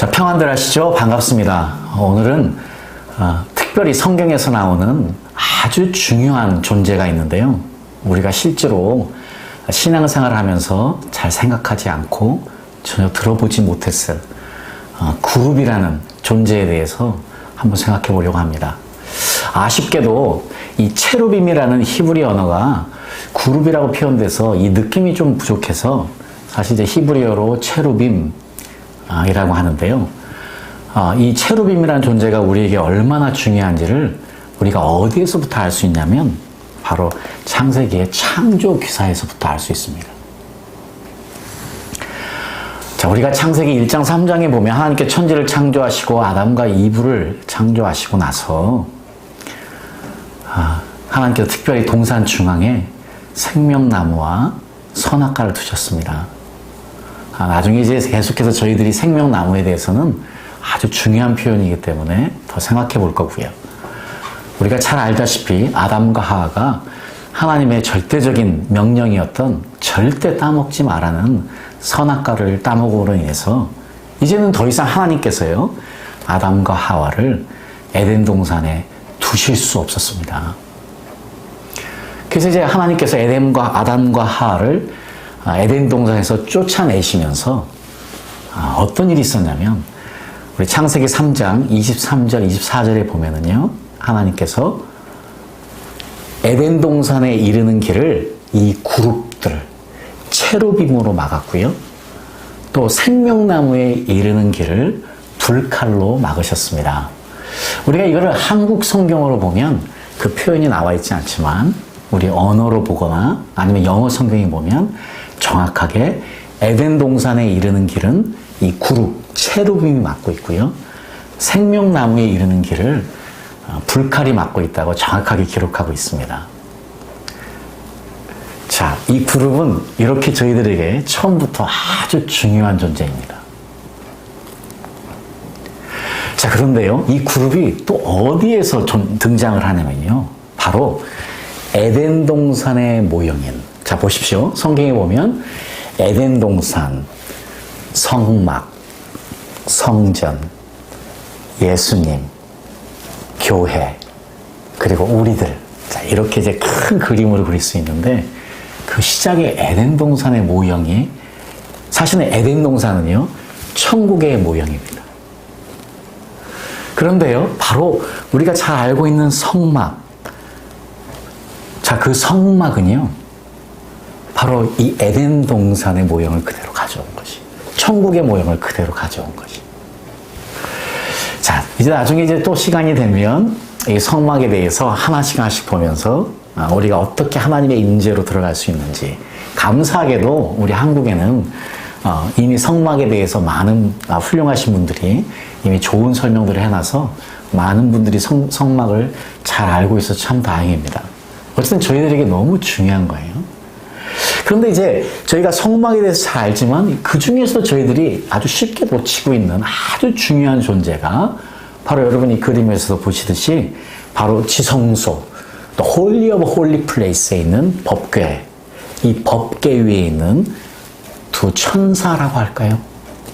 자, 평안들 하시죠? 반갑습니다. 오늘은 특별히 성경에서 나오는 아주 중요한 존재가 있는데요. 우리가 실제로 신앙생활을 하면서 잘 생각하지 않고 전혀 들어보지 못했을 그룹이라는 존재에 대해서 한번 생각해 보려고 합니다. 아쉽게도 이 체루빔이라는 히브리 언어가 그룹이라고 표현돼서 이 느낌이 좀 부족해서 사실 이제 히브리어로 체루빔 이라고 하는데요. 이 체루빔이라는 존재가 우리에게 얼마나 중요한지를 우리가 어디에서부터 알 수 있냐면 바로 창세기의 창조 기사에서부터 알 수 있습니다. 자, 우리가 창세기 1장 3장에 보면 하나님께 천지를 창조하시고 아담과 이브를 창조하시고 나서 하나님께서 특별히 동산 중앙에 생명나무와 선악과를 두셨습니다. 나중에 이제 계속해서 저희들이 생명나무에 대해서는 아주 중요한 표현이기 때문에 더 생각해 볼 거고요. 우리가 잘 알다시피 아담과 하와가 하나님의 절대적인 명령이었던 절대 따먹지 말라는 선악과를 따먹음으로 인해서 이제는 더 이상 하나님께서요, 아담과 하와를 에덴 동산에 두실 수 없었습니다. 그래서 이제 하나님께서 아담과 하와를 에덴 동산에서 쫓아내시면서 어떤 일이 있었냐면 우리 창세기 3장 23절 24절에 보면은요, 하나님께서 에덴 동산에 이르는 길을 이 그룹들 체루빔으로 막았고요, 또 생명나무에 이르는 길을 불칼로 막으셨습니다. 우리가 이거를 한국 성경으로 보면 그 표현이 나와 있지 않지만 우리 언어로 보거나 아니면 영어 성경에 보면 정확하게 에덴 동산에 이르는 길은 이 그룹 체루빔이 막고 있고요, 생명나무에 이르는 길을 불칼이 막고 있다고 정확하게 기록하고 있습니다. 자, 이 그룹은 이렇게 저희들에게 처음부터 아주 중요한 존재입니다. 자, 그런데요, 이 그룹이 또 어디에서 등장을 하냐면요, 바로 에덴 동산의 모형인, 자 보십시오. 성경에 보면 에덴 동산, 성막, 성전, 예수님, 교회, 그리고 우리들, 자 이렇게 이제 큰 그림으로 그릴 수 있는데 그 시작의 에덴 동산의 모형이 사실은 에덴 동산은요, 천국의 모형입니다. 그런데요, 바로 우리가 잘 알고 있는 성막, 자, 그 성막은요, 바로 이 에덴 동산의 모형을 그대로 가져온 것이, 천국의 모형을 그대로 가져온 것이. 자, 이제 나중에 이제 또 시간이 되면 이 성막에 대해서 하나씩 보면서 우리가 어떻게 하나님의 임재로 들어갈 수 있는지, 감사하게도 우리 한국에는 이미 성막에 대해서 많은 훌륭하신 분들이 이미 좋은 설명들을 해놔서 많은 분들이 성막을 잘 알고 있어서 참 다행입니다. 어쨌든 저희들에게 너무 중요한 거예요. 그런데 이제 저희가 성막에 대해서 잘 알지만 그 중에서 저희들이 아주 쉽게 놓치고 있는 아주 중요한 존재가 바로 여러분이 그림에서도 보시듯이 바로 지성소, 또 홀리 오브 홀리 플레이스에 있는 법궤, 이 법궤 위에 있는 두 천사라고 할까요?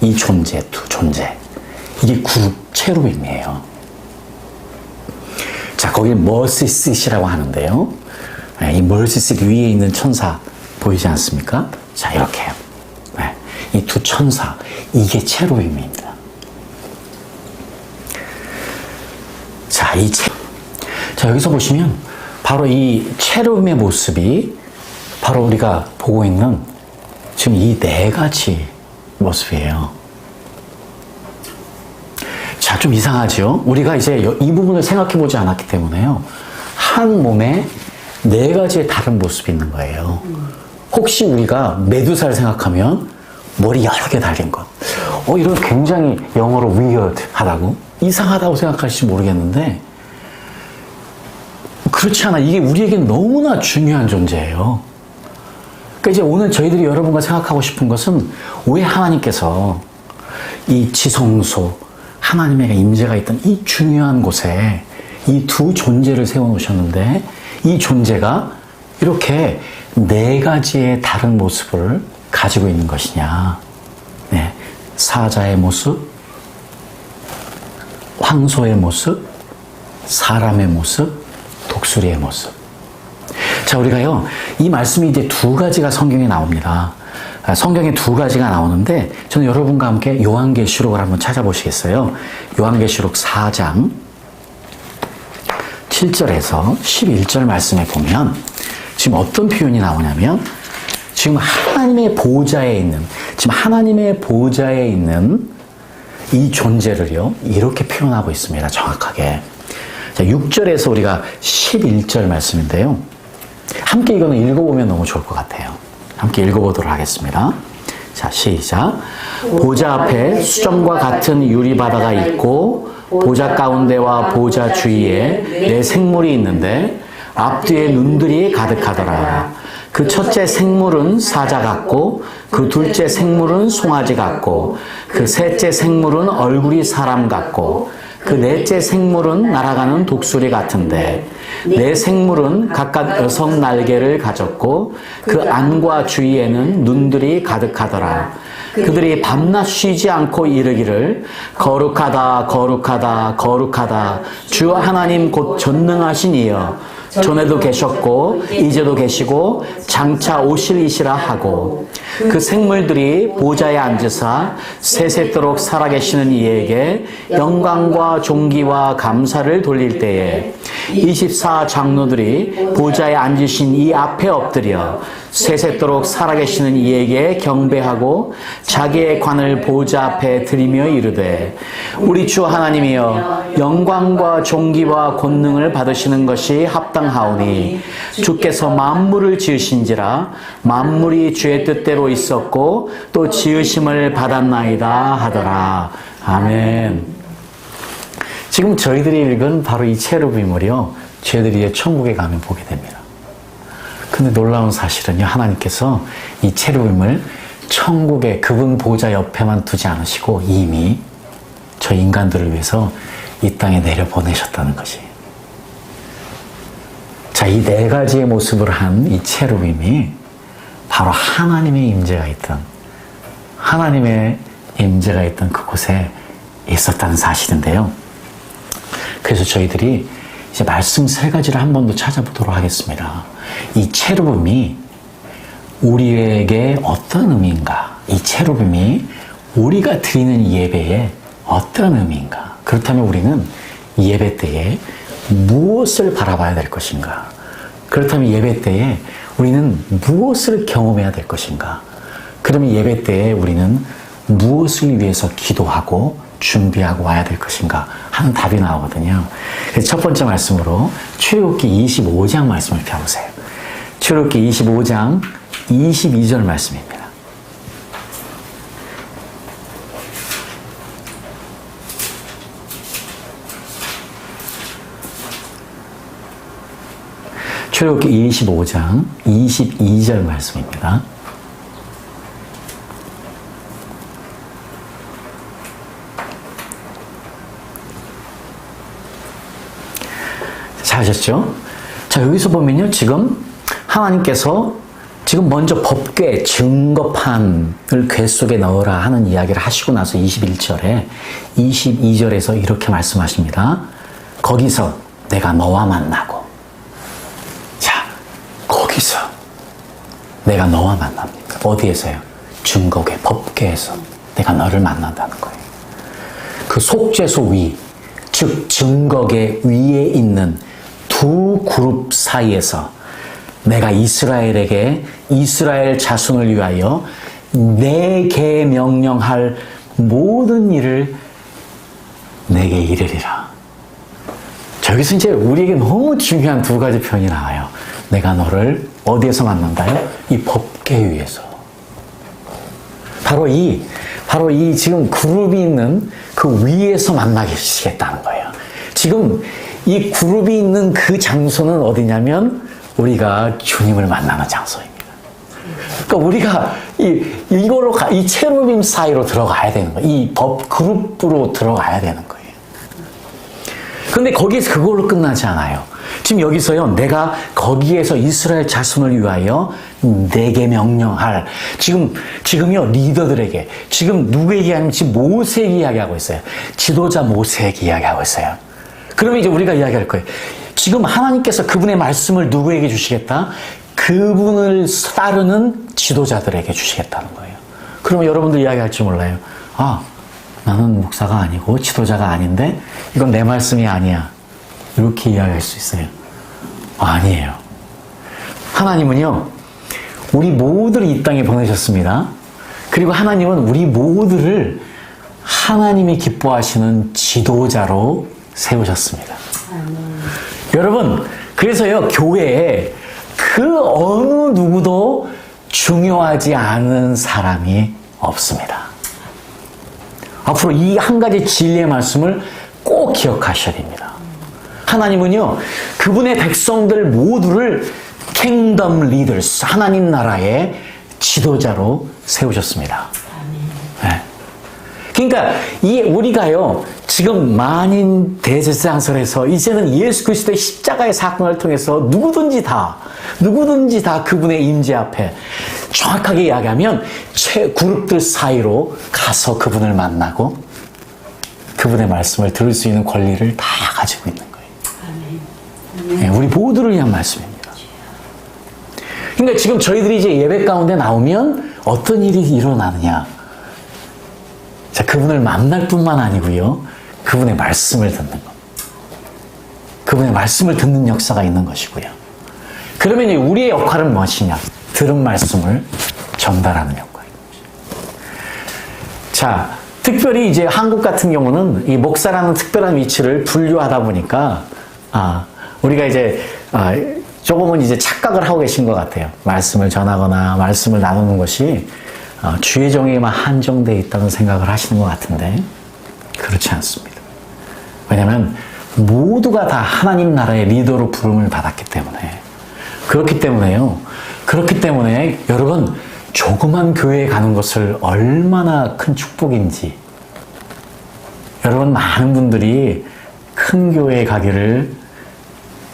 이 존재, 두 존재. 이게 그룹 체루빔이에요. 자, 거기는 머시시라고 하는데요. 이 머시시 위에 있는 천사 보이지 않습니까? 자, 이렇게요. 이 두 천사, 이게 체루빔입니다. 자, 자, 여기서 보시면 바로 이 체루빔의 모습이 바로 우리가 보고 있는 지금 이 네 가지 모습이에요. 자, 좀 이상하죠? 우리가 이제 이 부분을 생각해 보지 않았기 때문에요, 한 몸에 네 가지의 다른 모습이 있는 거예요. 혹시 우리가 메두사를 생각하면 머리 여러 개 달린 것, 이런 굉장히 영어로 weird하다고, 이상하다고 생각할지 모르겠는데 그렇지 않아. 이게 우리에겐 너무나 중요한 존재예요. 그러니까 이제 오늘 저희들이 여러분과 생각하고 싶은 것은 왜 하나님께서 이 지성소, 하나님의 임재가 있던 이 중요한 곳에 이 두 존재를 세워놓으셨는데 이 존재가 이렇게 네 가지의 다른 모습을 가지고 있는 것이냐. 네. 사자의 모습, 황소의 모습, 사람의 모습, 독수리의 모습. 자, 우리가요, 이 말씀이 이제 두 가지가 성경에 나옵니다. 성경에 두 가지가 나오는데, 저는 여러분과 함께 요한계시록을 한번 찾아보시겠어요? 요한계시록 4장 7절에서 11절 말씀에 보면, 지금 어떤 표현이 나오냐면, 지금 하나님의 보좌에 있는 이 존재를요, 이렇게 표현하고 있습니다. 정확하게. 자, 6절에서 우리가 11절 말씀인데요. 함께 이거는 읽어보면 너무 좋을 것 같아요. 함께 읽어보도록 하겠습니다. 자, 시작. 보좌 앞에 수정과 같은 유리바다가 있고 보좌 가운데와 보좌 주위에 네 생물이 있는데 앞뒤에 눈들이 가득하더라. 그 첫째 생물은 사자 같고 그 둘째 생물은 송아지 같고 그 셋째 생물은 얼굴이 사람 같고 그 넷째 생물은 날아가는 독수리 같은데 네 생물은 각각 여성 날개를 가졌고 그 안과 주위에는 눈들이 가득하더라. 그들이 밤낮 쉬지 않고 이르기를 거룩하다 거룩하다 거룩하다 주 하나님 곧 전능하신 이여 전에도 계셨고 이제도 계시고 장차 오실이시라 하고 그 생물들이 보좌에 앉으사 세세토록 살아계시는 이에게 영광과 존귀와 감사를 돌릴 때에 24 장로들이 보좌에 앉으신 이 앞에 엎드려 세세토록 살아계시는 이에게 경배하고 자기의 관을 보좌 앞에 드리며 이르되 우리 주 하나님이여 영광과 존귀와 권능을 받으시는 것이 합당하오니 주께서 만물을 지으신지라 만물이 주의 뜻대로 있었고 또 지으심을 받았나이다 하더라. 아멘. 지금 저희들이 읽은 바로 이 체루빔을요, 저희들이 천국에 가면 보게 됩니다. 근데 놀라운 사실은요, 하나님께서 이 체루빔을 천국에 그분 보좌 옆에만 두지 않으시고 이미 저 인간들을 위해서 이 땅에 내려보내셨다는 것이. 자, 이 네 가지의 모습을 한 이 체루빔이 바로 하나님의 임재가 있던 그곳에 있었다는 사실인데요. 그래서 저희들이 이제 말씀 세 가지를 한 번 더 찾아보도록 하겠습니다. 이 체루빔이 우리에게 어떤 의미인가? 이 체루빔이 우리가 드리는 예배에 어떤 의미인가? 그렇다면 우리는 예배 때에 무엇을 바라봐야 될 것인가? 그렇다면 예배 때에 우리는 무엇을 경험해야 될 것인가? 그러면 예배 때에 우리는 무엇을 위해서 기도하고 준비하고 와야 될 것인가 하는 답이 나오거든요. 그래서 첫 번째 말씀으로 출애굽기 25장 말씀을 펴보세요. 출애굽기 25장 22절 말씀입니다. 출애굽기 25장 22절 말씀입니다. 잘 하셨죠? 자, 여기서 보면요, 지금 하나님께서 지금 먼저 법궤, 증거판을 궤 속에 넣으라 하는 이야기를 하시고 나서 21절에 22절에서 이렇게 말씀하십니다. 거기서 내가 너와 만나고, 자, 거기서 내가 너와 만납니다. 어디에서요? 증거궤, 법궤에서 내가 너를 만난다는 거예요. 그 속죄소 위, 즉 증거궤 위에 있는 두 그룹 사이에서 내가 이스라엘에게 이스라엘 자손을 위하여 내게 명령할 모든 일을 내게 이르리라. 저기서 이제 우리에게 너무 중요한 두 가지 표현이 나와요. 내가 너를 어디에서 만난다요? 이 법궤 위에서. 바로 이 지금 그룹이 있는 그 위에서 만나시겠다는 거예요. 지금 이 그룹이 있는 그 장소는 어디냐면 우리가 주님을 만나는 장소입니다. 그러니까 우리가 이 체루빔 사이로 들어가야 되는 거예요. 이 법 그룹으로 들어가야 되는 거예요. 근데 거기에서 그걸로 끝나지 않아요. 지금 여기서요, 내가 거기에서 이스라엘 자손을 위하여 내게 명령할, 지금요, 리더들에게, 지금 누구에게 하면 지금 모세에게 이야기하고 있어요. 지도자 모세에게 이야기하고 있어요. 그러면 이제 우리가 이야기할 거예요. 지금 하나님께서 그분의 말씀을 누구에게 주시겠다? 그분을 따르는 지도자들에게 주시겠다는 거예요. 그러면 여러분들 이야기할지 몰라요. 아, 나는 목사가 아니고 지도자가 아닌데 이건 내 말씀이 아니야. 이렇게 이야기할 수 있어요. 아니에요. 하나님은요, 우리 모두를 이 땅에 보내셨습니다. 그리고 하나님은 우리 모두를 하나님이 기뻐하시는 지도자로 세우셨습니다. 여러분, 그래서요, 교회에 그 어느 누구도 중요하지 않은 사람이 없습니다. 앞으로 이 한 가지 진리의 말씀을 꼭 기억하셔야 됩니다. 하나님은요, 그분의 백성들 모두를 킹덤 리더스, 하나님 나라의 지도자로 세우셨습니다. 네. 그러니까 우리가요, 지금 만인 대제사장설에서 이제는 예수 그리스도의 십자가의 사건을 통해서 누구든지 다 그분의 임재 앞에 정확하게 이야기하면 그룹들 사이로 가서 그분을 만나고 그분의 말씀을 들을 수 있는 권리를 다 가지고 있는 거예요. 네, 우리 모두를 위한 말씀입니다. 그러니까 지금 저희들이 이제 예배 가운데 나오면 어떤 일이 일어나느냐? 자, 그분을 만날 뿐만 아니고요, 그분의 말씀을 듣는 것. 그분의 말씀을 듣는 역사가 있는 것이고요. 그러면 우리의 역할은 무엇이냐? 들은 말씀을 전달하는 역할입니다. 자, 특별히 이제 한국 같은 경우는 이 목사라는 특별한 위치를 분류하다 보니까, 우리가 이제, 조금은 이제 착각을 하고 계신 것 같아요. 말씀을 전하거나 말씀을 나누는 것이 주의 종에게만 한정되어 있다는 생각을 하시는 것 같은데, 그렇지 않습니다. 왜냐하면 모두가 다 하나님 나라의 리더로 부름을 받았기 때문에. 그렇기 때문에 여러분, 조그만 교회에 가는 것을 얼마나 큰 축복인지, 여러분 많은 분들이 큰 교회에 가기를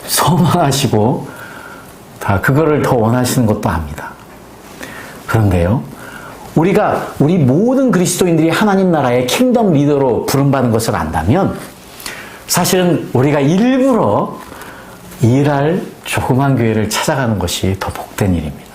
소망하시고 다 그거를 더 원하시는 것도 압니다. 그런데요, 우리 모든 그리스도인들이 하나님 나라의 킹덤 리더로 부름받은 것을 안다면 사실은 우리가 일부러 일할 조그만 교회를 찾아가는 것이 더 복된 일입니다.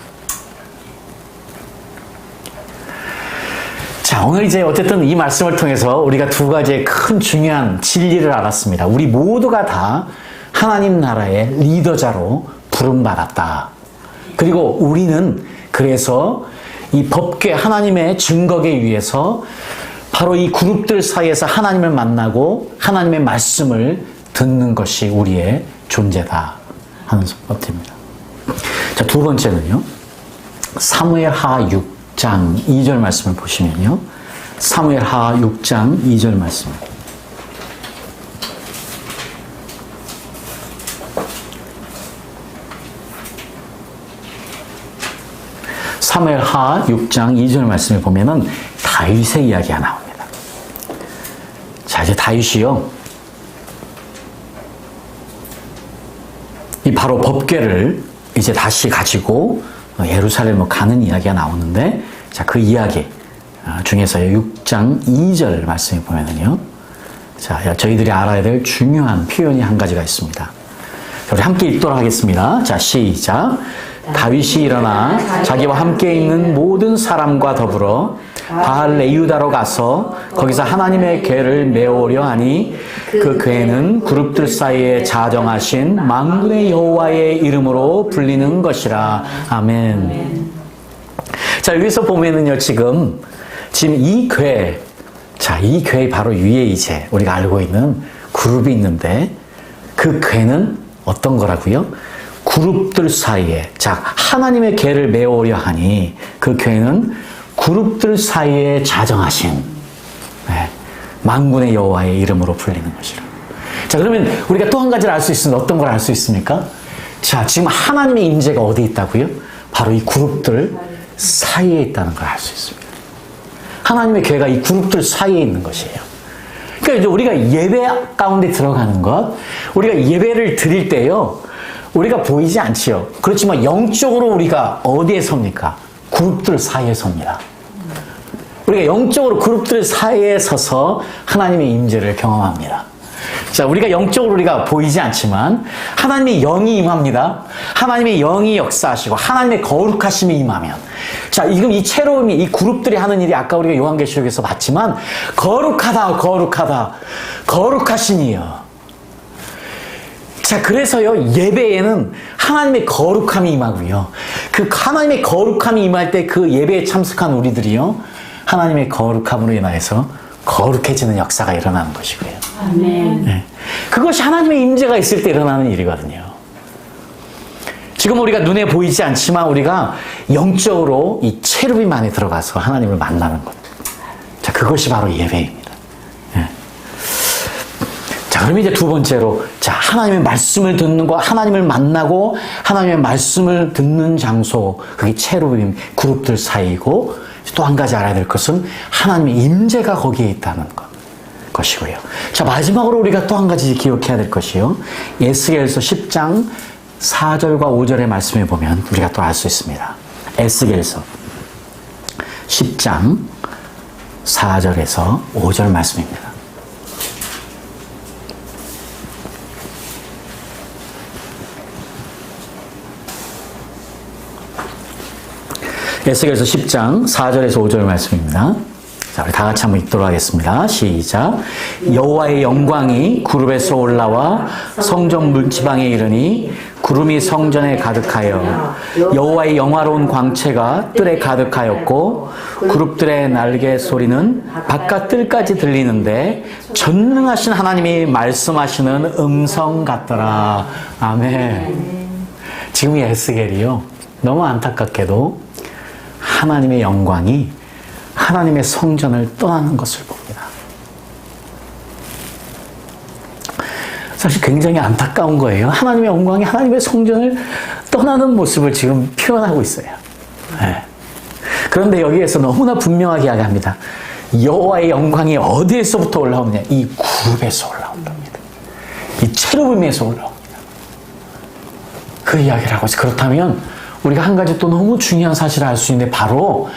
자, 오늘 이제 어쨌든 이 말씀을 통해서 우리가 두 가지의 큰 중요한 진리를 알았습니다. 우리 모두가 다 하나님 나라의 리더자로 부름받았다. 그리고 우리는 그래서 이 법궤, 하나님의 증거에 위해서 바로 이 그룹들 사이에서 하나님을 만나고 하나님의 말씀을 듣는 것이 우리의 존재다 하는 것입니다. 자, 두 번째는요, 사무엘하 6장 2절 말씀을 보시면요, 사무엘하 6장 2절 말씀입니다. 사무엘하 6장 2절 말씀을 보면은 다윗의 이야기가 나옵니다. 자, 이제 다윗이요, 이 바로 법궤를 이제 다시 가지고 예루살렘으로 가는 이야기가 나오는데, 자, 그 이야기 중에서 6장 2절 말씀을 보면은요, 자, 저희들이 알아야 될 중요한 표현이 한 가지가 있습니다. 자, 우리 함께 읽도록 하겠습니다. 자, 시작. 다윗이 일어나 자기와 함께 있는 모든 사람과 더불어 바알 레유다로 가서 거기서 하나님의 궤를 메우려 하니 그 궤는 그룹들 사이에 자정하신 만군의 여호와의 이름으로 불리는 것이라. 아멘. 자, 여기서 보면은요, 지금 이 궤, 자, 이 궤 바로 위에 이제 우리가 알고 있는 그룹이 있는데, 그 궤는 어떤 거라고요? 그룹들 사이에, 자, 하나님의 궤를 메우려 하니 그 궤는 그룹들 사이에 자정하신 만군의 여호와의 이름으로 불리는 것이라. 자, 그러면 우리가 또 한 가지를 알 수 있으면 어떤 걸 알 수 있습니까? 자, 지금 하나님의 임재가 어디 있다고요? 바로 이 그룹들 사이에 있다는 걸 알 수 있습니다. 하나님의 궤가 이 그룹들 사이에 있는 것이에요. 그러니까 이제 우리가 예배 가운데 들어가는 것, 우리가 예배를 드릴 때요, 우리가 보이지 않지요. 그렇지만 영적으로 우리가 어디에 섭니까? 그룹들 사이에 섭니다. 우리가 영적으로 그룹들 사이에 서서 하나님의 임재를 경험합니다. 자, 우리가 영적으로 우리가 보이지 않지만 하나님의 영이 임합니다. 하나님의 영이 역사하시고 하나님의 거룩하심이 임하면, 자, 지금 이 체로움이, 이 그룹들이 하는 일이 아까 우리가 요한계시록에서 봤지만 거룩하다, 거룩하다, 거룩하시니요. 자, 그래서요, 예배에는 하나님의 거룩함이 임하고요. 그 하나님의 거룩함이 임할 때 그 예배에 참석한 우리들이요, 하나님의 거룩함으로 인하여서 거룩해지는 역사가 일어나는 것이고요. 아멘. 네. 그것이 하나님의 임재가 있을 때 일어나는 일이거든요. 지금 우리가 눈에 보이지 않지만 우리가 영적으로 이 체르빔 안에 들어가서 하나님을 만나는 것. 자, 그것이 바로 예배입니다. 네. 자, 그럼 이제 두 번째로, 자, 하나님의 말씀을 듣는 거, 하나님을 만나고 하나님의 말씀을 듣는 장소, 그게 체르빔 그룹들 사이고, 또 한 가지 알아야 될 것은 하나님의 임재가 거기에 있다는 것이고요. 자, 마지막으로 우리가 또 한 가지 기억해야 될 것이요, 에스겔서 10장 4절과 5절의 말씀에 보면 우리가 또 알 수 있습니다. 에스겔서 10장 4절에서 5절 말씀입니다. 에스겔서 10장 4절에서 5절 말씀입니다. 자, 우리 다 같이 한번 읽도록 하겠습니다. 시작. 여호와의 영광이 구름에서 올라와 성전 문지방에 이르니 구름이 성전에 가득하여 여호와의 영화로운 광채가 뜰에 가득하였고 그룹들의 날개 소리는 바깥 뜰까지 들리는데 전능하신 하나님이 말씀하시는 음성 같더라. 아멘. 지금 이 에스겔이요, 너무 안타깝게도 하나님의 영광이 하나님의 성전을 떠나는 것을 봅니다. 사실 굉장히 안타까운 거예요. 하나님의 영광이 하나님의 성전을 떠나는 모습을 지금 표현하고 있어요. 네. 그런데 여기에서 너무나 분명하게 이야기합니다. 여호와의 영광이 어디에서부터 올라오느냐? 이 그룹에서 올라온답니다. 이 체르빔에서 올라옵니다. 그 이야기를 하고 있어요. 그렇다면 우리가 한 가지 또 너무 중요한 사실을 알 수 있는데, 바로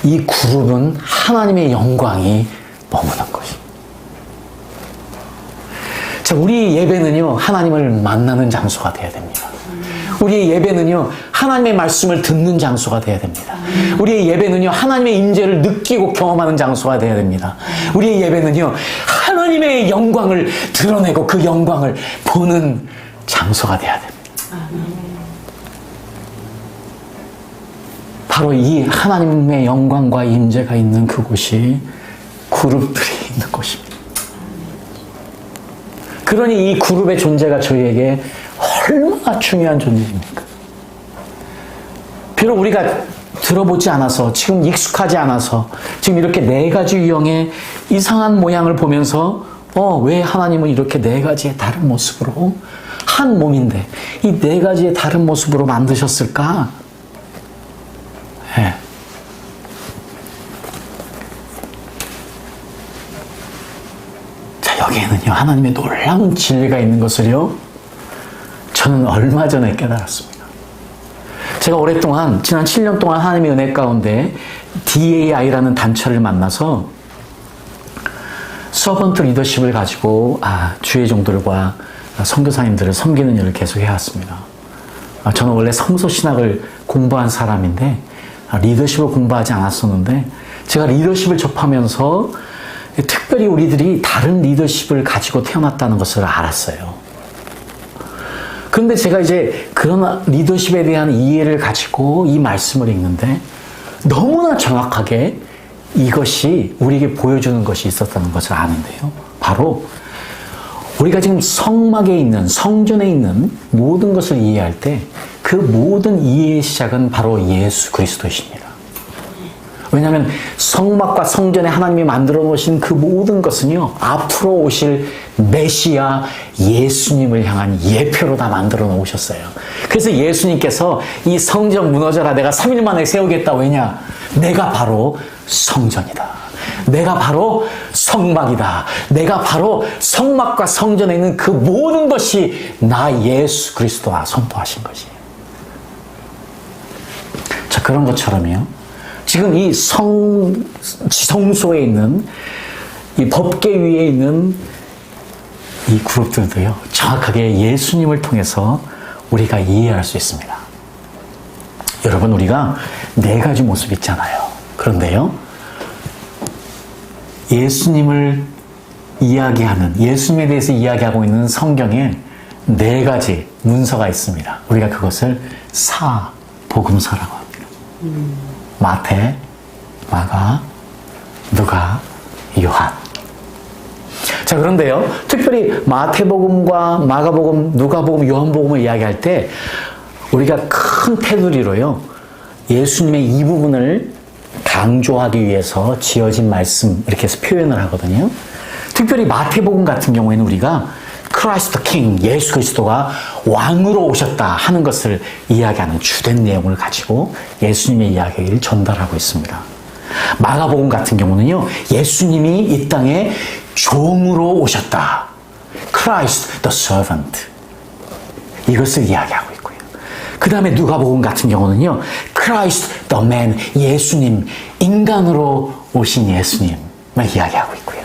이 그룹은 하나님의 영광이 머무는 것입니다. 자, 우리 예배는요, 하나님을 만나는 장소가 되어야 됩니다. 우리의 예배는요, 하나님의 말씀을 듣는 장소가 되어야 됩니다. 우리의 예배는요, 하나님의 임재를 느끼고 경험하는 장소가 되어야 됩니다. 우리의 예배는요, 하나님의 영광을 드러내고 그 영광을 보는 장소가 되어야 됩니다. 바로 이 하나님의 영광과 임재가 있는 그곳이 그룹들이 있는 곳입니다. 그러니 이 그룹의 존재가 저희에게 얼마나 중요한 존재입니까? 비록 우리가 들어보지 않아서, 지금 익숙하지 않아서, 지금 이렇게 네 가지 유형의 이상한 모양을 보면서 왜 하나님은 이렇게 네 가지의 다른 모습으로, 한 몸인데 이 네 가지의 다른 모습으로 만드셨을까? 네. 자, 여기에는요, 하나님의 놀라운 진리가 있는 것을요, 저는 얼마 전에 깨달았습니다. 제가 오랫동안, 지난 7년 동안 하나님의 은혜 가운데 DAI라는 단체를 만나서 서번트 리더십을 가지고 주의 종들과 선교사님들을 섬기는 일을 계속 해왔습니다. 저는 원래 성서신학을 공부한 사람인데 리더십을 공부하지 않았었는데, 제가 리더십을 접하면서 특별히 우리들이 다른 리더십을 가지고 태어났다는 것을 알았어요. 그런데 제가 이제 그런 리더십에 대한 이해를 가지고 이 말씀을 읽는데 너무나 정확하게 이것이 우리에게 보여주는 것이 있었다는 것을 아는데요. 바로 우리가 지금 성막에 있는, 성전에 있는 모든 것을 이해할 때 그 모든 이해의 시작은 바로 예수 그리스도이십니다. 왜냐하면 성막과 성전에 하나님이 만들어 놓으신 그 모든 것은요, 앞으로 오실 메시아 예수님을 향한 예표로 다 만들어 놓으셨어요. 그래서 예수님께서 이 성전 무너져라, 내가 3일 만에 세우겠다. 왜냐? 내가 바로 성전이다. 내가 바로 성막이다. 내가 바로 성막과 성전에 있는 그 모든 것이 나 예수 그리스도와 선포하신 것이에요. 자, 그런 것처럼요. 지금 이 성소에 있는 이 법궤 위에 있는 이 그룹들도요, 정확하게 예수님을 통해서 우리가 이해할 수 있습니다. 여러분, 우리가 네 가지 모습이 있잖아요. 그런데요, 예수님을 이야기하는, 예수님에 대해서 이야기하고 있는 성경에 네 가지 문서가 있습니다. 우리가 그것을 사복음서라고 합니다. 마태, 마가, 누가, 요한. 자, 그런데요, 특별히 마태복음과 마가복음, 누가복음, 요한복음을 이야기할 때 우리가 큰 테두리로요, 예수님의 이 부분을 강조하기 위해서 지어진 말씀, 이렇게 해서 표현을 하거든요. 특별히 마태복음 같은 경우에는 우리가 크라이스트 킹, 예수 그리스도가 왕으로 오셨다 하는 것을 이야기하는 주된 내용을 가지고 예수님의 이야기를 전달하고 있습니다. 마가복음 같은 경우는요, 예수님이 이 땅에 종으로 오셨다. Christ the servant. 이것을 이야기하고 있고요. 그 다음에 누가복음 같은 경우는요, Christ the man, 예수님, 인간으로 오신 예수님을 이야기하고 있고요.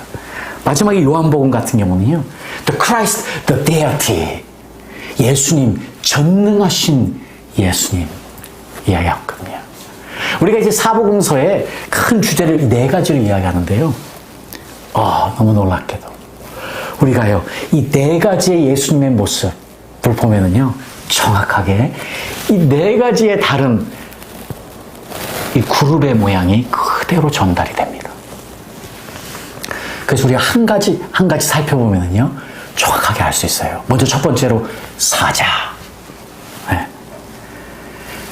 마지막에 요한복음 같은 경우는요, the Christ the deity, 예수님, 전능하신 예수님 이야기하고 있거든요. 우리가 이제 사복음서의 큰 주제를 네 가지로 이야기하는데요. 너무 놀랍게도 우리가요, 이 네 가지의 예수님의 모습을 보면은요, 정확하게 이 네 가지의 다른 이 그룹의 모양이 그대로 전달이 됩니다. 그래서 우리가 한 가지 살펴보면은요, 정확하게 알 수 있어요. 먼저 첫 번째로 사자. 네.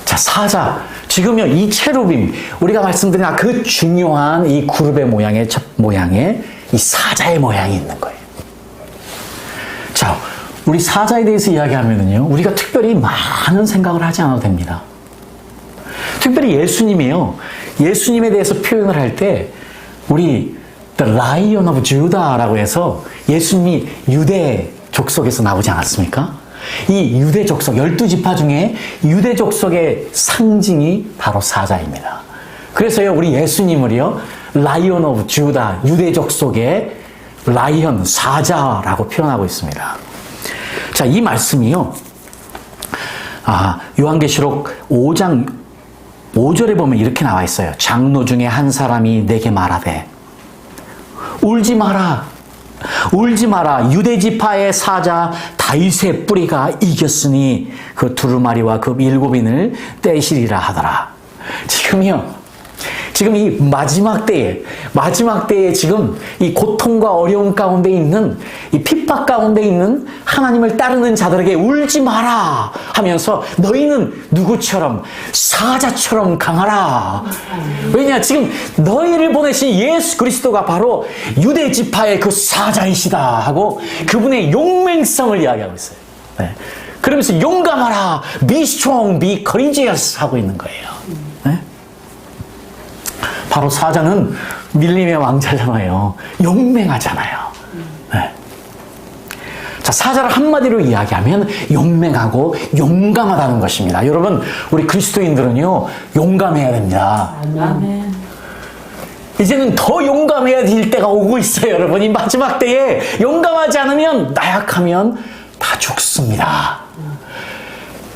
자, 사자. 지금요, 이 체루빔, 우리가 말씀드린 그 중요한 이 그룹의 모양의 첫 모양에 이 사자의 모양이 있는 거예요. 자, 우리 사자에 대해서 이야기하면은요, 우리가 특별히 많은 생각을 하지 않아도 됩니다. 특별히 예수님이요, 예수님에 대해서 표현을 할 때, 우리 The Lion of Judah라고 해서 예수님이 유대 족속에서 나오지 않았습니까? 이 유대 족속, 12지파 중에 유대 족속의 상징이 바로 사자입니다. 그래서요, 우리 예수님을요, Lion of Judah, 유대 족속의 라이언, 사자라고 표현하고 있습니다. 자, 이 말씀이요, 요한계시록 5장 5절에 보면 이렇게 나와 있어요. 장로 중에 한 사람이 내게 말하되, 울지 마라. 울지 마라. 유대지파의 사자 다윗의 뿌리가 이겼으니 그 두루마리와 그 일곱인을 떼시리라 하더라. 지금 이 마지막 때에 지금 이 고통과 어려움 가운데 있는, 이 핍박 가운데 있는 하나님을 따르는 자들에게 울지 마라 하면서 너희는 누구처럼? 사자처럼 강하라. 왜냐, 지금 너희를 보내신 예수 그리스도가 바로 유대 지파의 그 사자이시다 하고 그분의 용맹성을 이야기하고 있어요. 네. 그러면서 용감하라, be strong, be courageous 하고 있는 거예요. 네? 바로 사자는 밀림의 왕자잖아요. 용맹하잖아요. 네. 자, 사자를 한마디로 이야기하면 용맹하고 용감하다는 것입니다. 여러분, 우리 그리스도인들은요, 용감해야 됩니다. 아멘. 이제는 더 용감해야 될 때가 오고 있어요, 여러분. 이 마지막 때에 용감하지 않으면, 나약하면 다 죽습니다.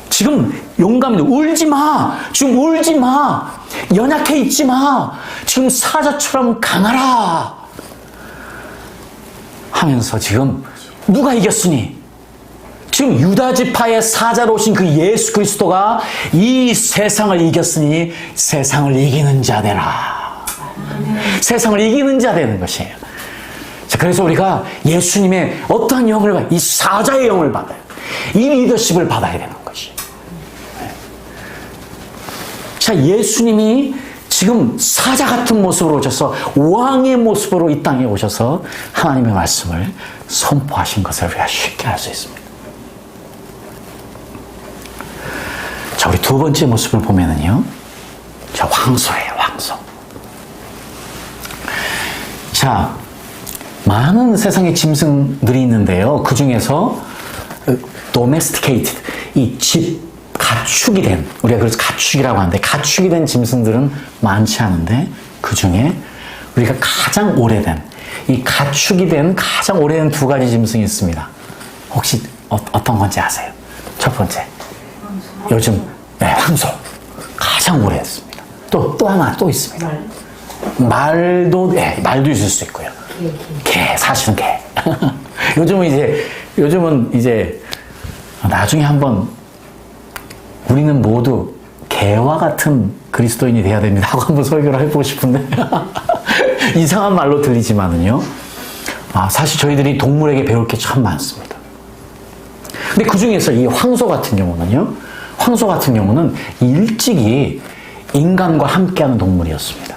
지금 용감해. 울지 마. 지금 울지 마. 연약해 있지 마. 지금 사자처럼 강하라. 하면서 지금 누가 이겼으니? 지금 유다지파의 사자로 오신 그 예수 그리스도가 이 세상을 이겼으니 세상을 이기는 자 되라. 세상을 이기는 자 되는 것이에요. 자, 그래서 우리가 예수님의 어떠한 영을 받아요? 이 사자의 영을 받아요. 이 리더십을 받아야 되는 것이에요. 자, 예수님이 지금 사자 같은 모습으로 오셔서 왕의 모습으로 이 땅에 오셔서 하나님의 말씀을 선포하신 것을 우리가 쉽게 알 수 있습니다. 자, 우리 두 번째 모습을 보면은요, 자, 황소예요, 황소. 자, 많은 세상의 짐승들이 있는데요. 그 중에서 domesticated, 이 집, 가축이 된, 우리가 그래서 가축이라고 하는데 가축이 된 짐승들은 많지 않은데 그 중에 우리가 가장 오래된, 이 가축이 된 가장 오래된 두 가지 짐승이 있습니다. 혹시 어떤 건지 아세요? 첫 번째, 요즘 황소, 가장 오래됐습니다. 또 하나 또 있습니다. 말도 있을 수 있고요. 개, 사실은 개. 요즘은 이제 나중에 한번 우리는 모두 개와 같은 그리스도인이 돼야 됩니다 하고 한번 설교를 해보고 싶은데 이상한 말로 들리지만은요. 사실 저희들이 동물에게 배울 게 참 많습니다. 근데 그 중에서 이 황소 같은 경우는 일찍이 인간과 함께하는 동물이었습니다.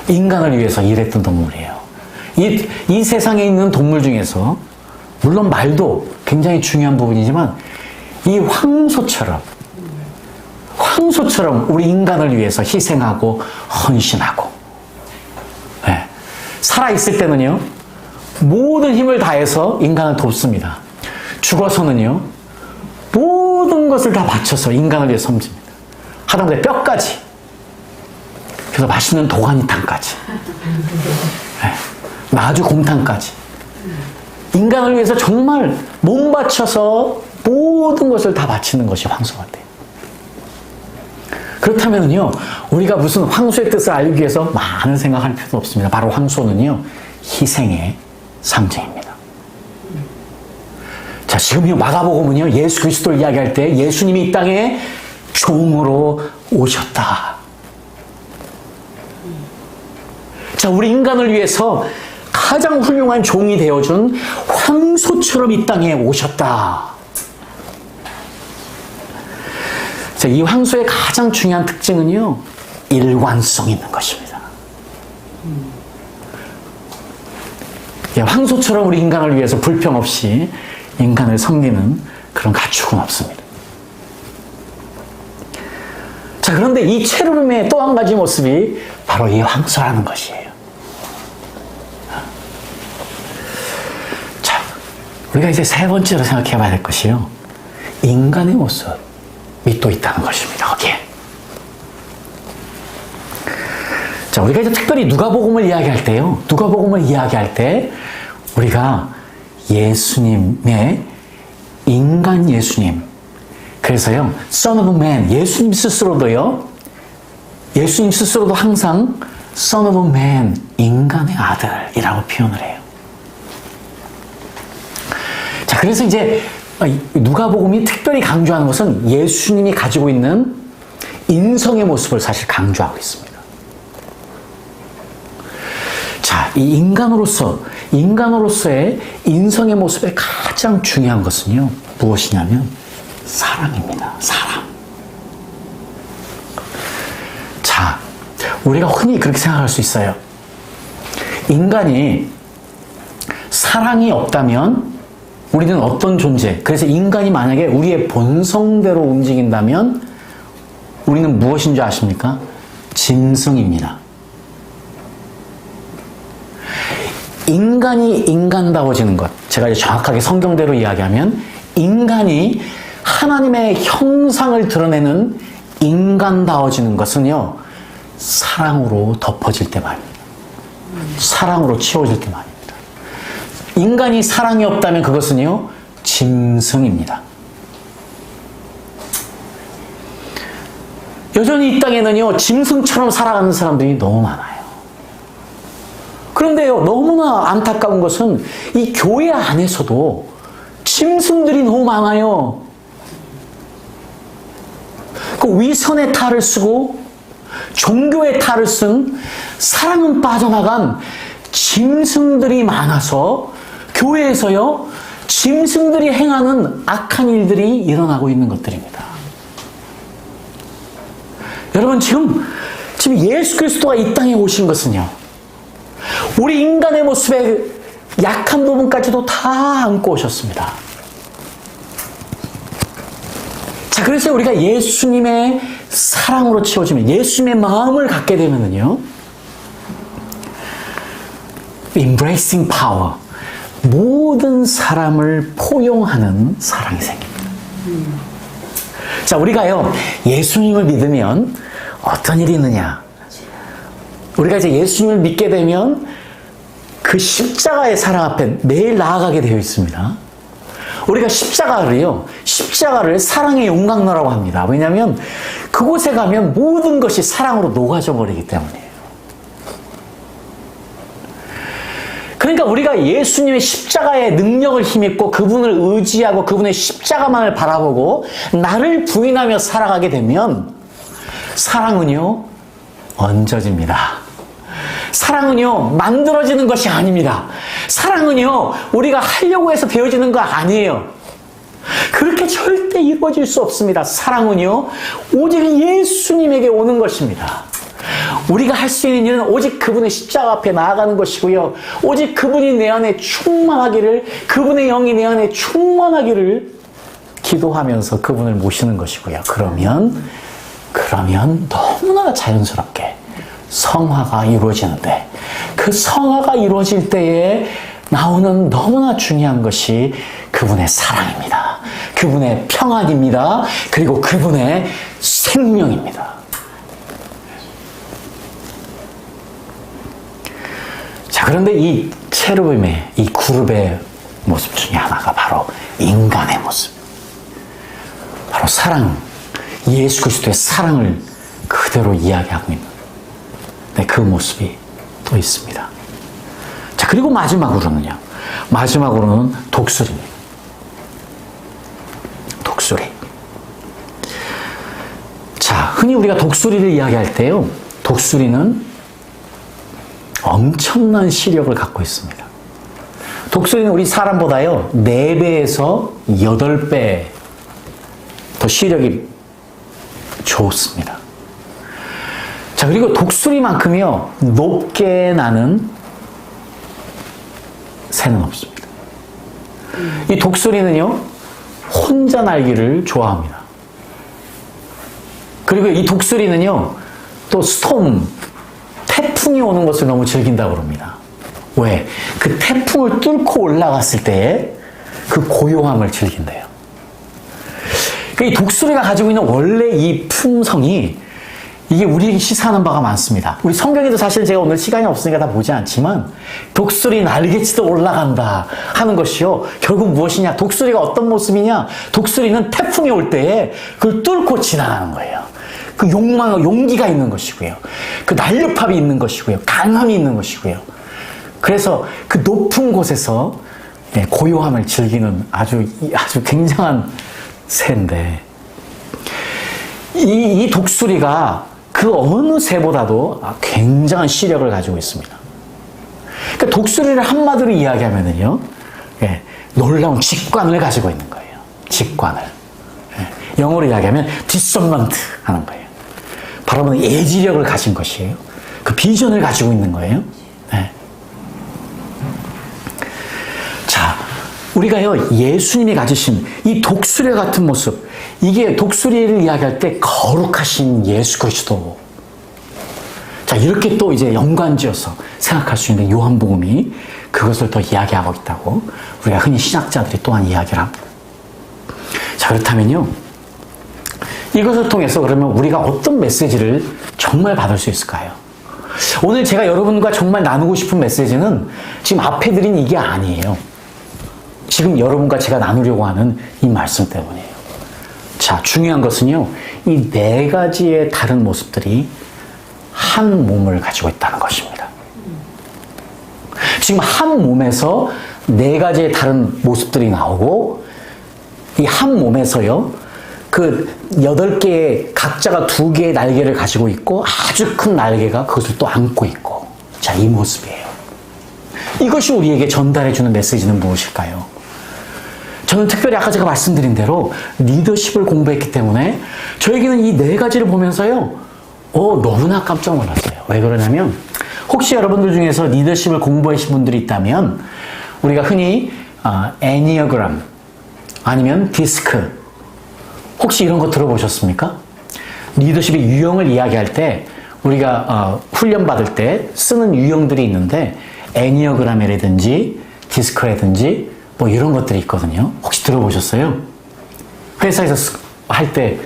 인간을 위해서 일했던 동물이에요. 이 세상에 있는 동물 중에서 물론 말도 굉장히 중요한 부분이지만 이 황소처럼 우리 인간을 위해서 희생하고 헌신하고, 살아있을 때는요 모든 힘을 다해서 인간을 돕습니다. 죽어서는요 모든 것을 다 바쳐서 인간을 위해 섬깁니다. 하다못해 뼈까지, 그래서 맛있는 도가니탕까지, 나주 곰탕까지 인간을 위해서 정말 몸 바쳐서 모든 것을 다 바치는 것이 황소 같아요. 그렇다면요, 우리가 무슨 황소의 뜻을 알기 위해서 많은 생각할 필요도 없습니다. 바로 황소는요, 희생의 상징입니다. 자, 지금 이 마가복음은요, 예수 그리스도를 이야기할 때 예수님이 이 땅에 종으로 오셨다. 자, 우리 인간을 위해서 가장 훌륭한 종이 되어준 황소처럼 이 땅에 오셨다. 자, 이 황소의 가장 중요한 특징은요, 일관성이 있는 것입니다. 황소처럼 우리 인간을 위해서 불평 없이 인간을 섬기는 그런 가축은 없습니다. 자, 그런데 이 체르빔의 또 한 가지 모습이 바로 이 황소라는 것이에요. 자, 우리가 이제 세 번째로 생각해 봐야 될 것이요, 인간의 모습이 또 있다는 것입니다. 거기에. 자, 우리가 이제 특별히 누가복음을 이야기할 때 우리가 예수님의 인간 예수님, 그래서요 Son of Man, 예수님 스스로도 항상 Son of Man, 인간의 아들이라고 표현을 해요. 자, 그래서 이제 누가복음이 특별히 강조하는 것은 예수님이 가지고 있는 인성의 모습을 사실 강조하고 있습니다. 자, 이 인간으로서의 인성의 모습의 가장 중요한 것은요, 무엇이냐면 사랑입니다. 사랑. 자, 우리가 흔히 그렇게 생각할 수 있어요. 인간이 사랑이 없다면 우리는 어떤 존재, 그래서 인간이 만약에 우리의 본성대로 움직인다면 우리는 무엇인 줄 아십니까? 짐승입니다. 인간이 인간다워지는 것, 제가 이제 정확하게 성경대로 이야기하면 인간이 하나님의 형상을 드러내는 인간다워지는 것은요, 사랑으로 덮어질 때만입니다. 사랑으로 채워질 때만입니다. 인간이 사랑이 없다면 그것은요, 짐승입니다. 여전히 이 땅에는요, 짐승처럼 살아가는 사람들이 너무 많아요. 그런데요, 너무나 안타까운 것은 이 교회 안에서도 짐승들이 너무 많아요. 그 위선의 탈을 쓰고 종교의 탈을 쓴, 사랑은 빠져나간 짐승들이 많아서 교회에서요, 짐승들이 행하는 악한 일들이 일어나고 있는 것들입니다. 여러분, 지금 예수 그리스도가 이 땅에 오신 것은요, 우리 인간의 모습의 약한 부분까지도 다 안고 오셨습니다. 자, 그래서 우리가 예수님의 사랑으로 채워지면, 예수님의 마음을 갖게 되면은요, embracing power. 모든 사람을 포용하는 사랑이 생깁니다. 자, 우리가요, 예수님을 믿으면 어떤 일이 있느냐? 우리가 이제 예수님을 믿게 되면 그 십자가의 사랑 앞에 매일 나아가게 되어 있습니다. 우리가 십자가를 사랑의 용광로라고 합니다. 왜냐하면 그곳에 가면 모든 것이 사랑으로 녹아져 버리기 때문이에요. 그러니까 우리가 예수님의 십자가의 능력을 힘입고 그분을 의지하고 그분의 십자가만을 바라보고 나를 부인하며 살아가게 되면 사랑은요, 얹어집니다. 사랑은요, 만들어지는 것이 아닙니다. 사랑은요, 우리가 하려고 해서 되어지는 거 아니에요. 그렇게 절대 이루어질 수 없습니다. 사랑은요, 오직 예수님에게 오는 것입니다. 우리가 할 수 있는 일은 오직 그분의 십자가 앞에 나아가는 것이고요. 오직 그분이 내 안에 충만하기를, 그분의 영이 내 안에 충만하기를 기도하면서 그분을 모시는 것이고요. 그러면 너무나 자연스럽게 성화가 이루어지는데, 그 성화가 이루어질 때에 나오는 너무나 중요한 것이 그분의 사랑입니다. 그분의 평안입니다. 그리고 그분의 생명입니다. 자, 그런데 이 체르빔의 이 그룹의 모습 중에 하나가 바로 인간의 모습. 바로 사랑, 예수 그리스도의 사랑을 그대로 이야기하고 있는 그 모습이 또 있습니다. 자, 그리고 마지막으로는 독수리입니다. 독수리. 자, 흔히 우리가 독수리를 이야기할 때요, 독수리는 엄청난 시력을 갖고 있습니다. 독수리는 우리 사람보다요, 4배에서 8배 더 시력이 좋습니다. 자, 그리고 독수리만큼요, 높게 나는 새는 없습니다. 이 독수리는요, 혼자 날기를 좋아합니다. 그리고 이 독수리는요, 또 태풍이 오는 것을 너무 즐긴다고 그럽니다. 왜? 그 태풍을 뚫고 올라갔을 때의 그 고요함을 즐긴대요. 이 독수리가 가지고 있는 원래 이 품성이, 이게 우리에게 시사하는 바가 많습니다. 우리 성경에도 사실 제가 오늘 시간이 없으니까 다 보지 않지만, 독수리 날개치도 올라간다 하는 것이요, 결국 무엇이냐? 독수리가 어떤 모습이냐? 독수리는 태풍이 올 때에 그걸 뚫고 지나가는 거예요. 그 용기가 있는 것이고요. 그 날렵함이 있는 것이고요. 강함이 있는 것이고요. 그래서 그 높은 곳에서 고요함을 즐기는 아주 굉장한 새인데, 이 독수리가 그 어느 새보다도 굉장한 시력을 가지고 있습니다. 그러니까 독수리를 한마디로 이야기하면은요, 놀라운 직관을 가지고 있는 거예요. 직관을. 영어로 이야기하면 discernment 하는 거예요. 바로 예지력을 가진 것이에요. 그 비전을 가지고 있는 거예요. 네. 자, 우리가요, 예수님이 가지신 이 독수리 같은 모습, 이게 독수리를 이야기할 때 거룩하신 예수 그리스도. 자, 이렇게 또 이제 연관지어서 생각할 수 있는 요한복음이 그것을 더 이야기하고 있다고 우리가 흔히 신학자들이 또한 이야기를 합니다. 자, 그렇다면요, 이것을 통해서 그러면 우리가 어떤 메시지를 정말 받을 수 있을까요? 오늘 제가 여러분과 정말 나누고 싶은 메시지는 지금 앞에 드린 이게 아니에요. 지금 여러분과 제가 나누려고 하는 이 말씀 때문이에요. 자, 중요한 것은요, 이 4가지의 다른 모습들이 한 몸을 가지고 있다는 것입니다. 지금 한 몸에서 4가지의 다른 모습들이 나오고, 이 한 몸에서요, 그 8개의, 각자가 2개의 날개를 가지고 있고, 아주 큰 날개가 그것을 또 안고 있고, 자, 이 모습이에요. 이것이 우리에게 전달해주는 메시지는 무엇일까요? 저는 특별히 아까 제가 말씀드린 대로 리더십을 공부했기 때문에 저에게는 이 4가지를 보면서요, 너무나 깜짝 놀랐어요. 왜 그러냐면, 혹시 여러분들 중에서 리더십을 공부하신 분들이 있다면, 우리가 흔히 애니어그램 아니면 디스크, 혹시 이런 거 들어보셨습니까? 리더십의 유형을 이야기할 때 우리가 훈련받을 때 쓰는 유형들이 있는데, 애니어그램이라든지 디스크라든지 뭐 이런 것들이 있거든요. 혹시 들어보셨어요? 회사에서 할 때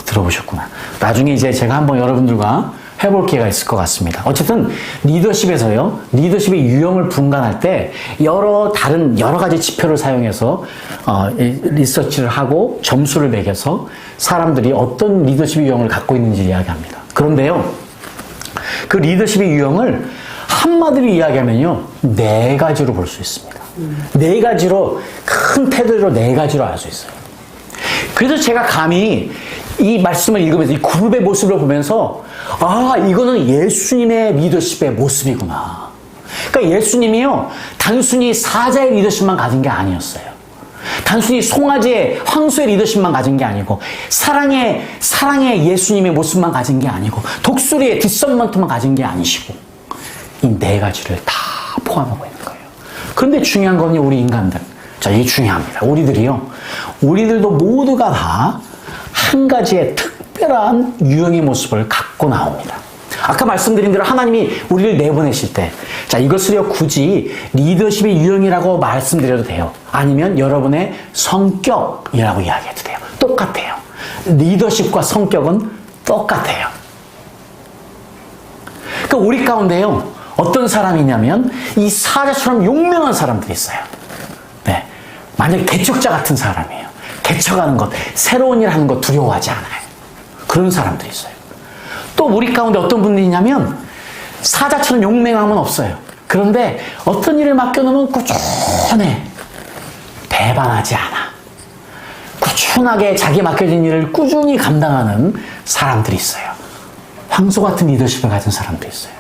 들어보셨구나. 나중에 이제 제가 한번 여러분들과 해볼 기회가 있을 것 같습니다. 어쨌든 리더십에서요, 리더십의 유형을 분간할 때 여러 가지 지표를 사용해서 리서치를 하고 점수를 매겨서 사람들이 어떤 리더십 유형을 갖고 있는지 이야기합니다. 그런데요, 그 리더십의 유형을 한마디로 이야기하면요, 4가지로 볼 수 있습니다. 4가지로, 큰 테두리로 4가지로 알 수 있어요. 그래서 제가 감히 이 말씀을 읽으면서 이 그룹의 모습을 보면서 이거는 예수님의 리더십의 모습이구나. 그러니까 예수님이요, 단순히 사자의 리더십만 가진 게 아니었어요. 단순히 송아지의 황소의 리더십만 가진 게 아니고 사랑의 예수님의 모습만 가진 게 아니고 독수리의 뒷선먼트만 가진 게 아니시고 이 4가지를 다 포함하고 있는 거예요. 그런데 중요한 건 우리 인간들. 자, 이게 중요합니다. 우리들도 모두가 다 한 가지의 특별한 유형의 모습을 갖고 나옵니다. 아까 말씀드린 대로 하나님이 우리를 내보내실 때, 자, 이것을요, 굳이 리더십의 유형이라고 말씀드려도 돼요. 아니면 여러분의 성격이라고 이야기해도 돼요. 똑같아요. 리더십과 성격은 똑같아요. 그러니까 우리 가운데요, 어떤 사람이냐면, 이 사자처럼 용맹한 사람들이 있어요. 네. 만약에 개척자 같은 사람이에요. 개척하는 것, 새로운 일 하는 것 두려워하지 않아요. 그런 사람들이 있어요. 또 우리 가운데 어떤 분들이 있냐면 사자처럼 용맹함은 없어요. 그런데 어떤 일을 맡겨놓으면 꾸준해. 배반하지 않아. 꾸준하게 자기 맡겨진 일을 꾸준히 감당하는 사람들이 있어요. 황소 같은 리더십을 가진 사람도 있어요.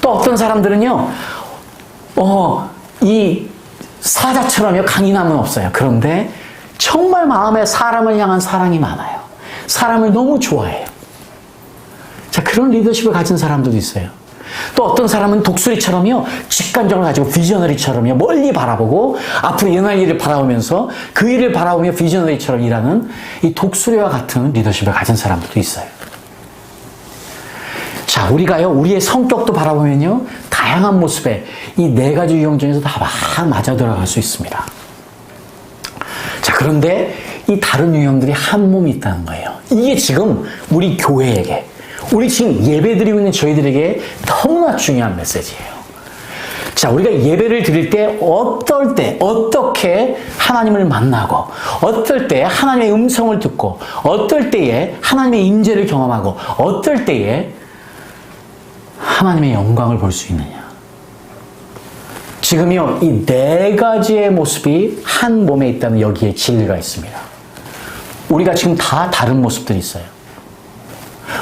또 어떤 사람들은요, 이 사자처럼요, 강인함은 없어요. 그런데 정말 마음에 사람을 향한 사랑이 많아요. 사람을 너무 좋아해요. 자, 그런 리더십을 가진 사람들도 있어요. 또 어떤 사람은 독수리처럼요, 직관적을 가지고 비저너리처럼요, 멀리 바라보고 앞으로 일어날 일을 바라보면서 그 일을 바라보며 비저너리처럼 일하는 이 독수리와 같은 리더십을 가진 사람들도 있어요. 자, 우리가요, 우리의 성격도 바라보면요, 다양한 모습의 이 4가지 유형 중에서 다 막 맞아 들어갈 수 있습니다. 자, 그런데 이 다른 유형들이 한 몸이 있다는 거예요. 이게 지금 우리 교회에게, 우리 지금 예배드리고 있는 저희들에게 너무나 중요한 메시지예요. 자, 우리가 예배를 드릴 때 어떨 때 어떻게 하나님을 만나고, 어떨 때 하나님의 음성을 듣고, 어떨 때에 하나님의 임재를 경험하고, 어떨 때에 하나님의 영광을 볼 수 있느냐. 지금요, 이 4가지의 모습이 한 몸에 있다는 여기에 진리가 있습니다. 우리가 지금 다 다른 모습들이 있어요.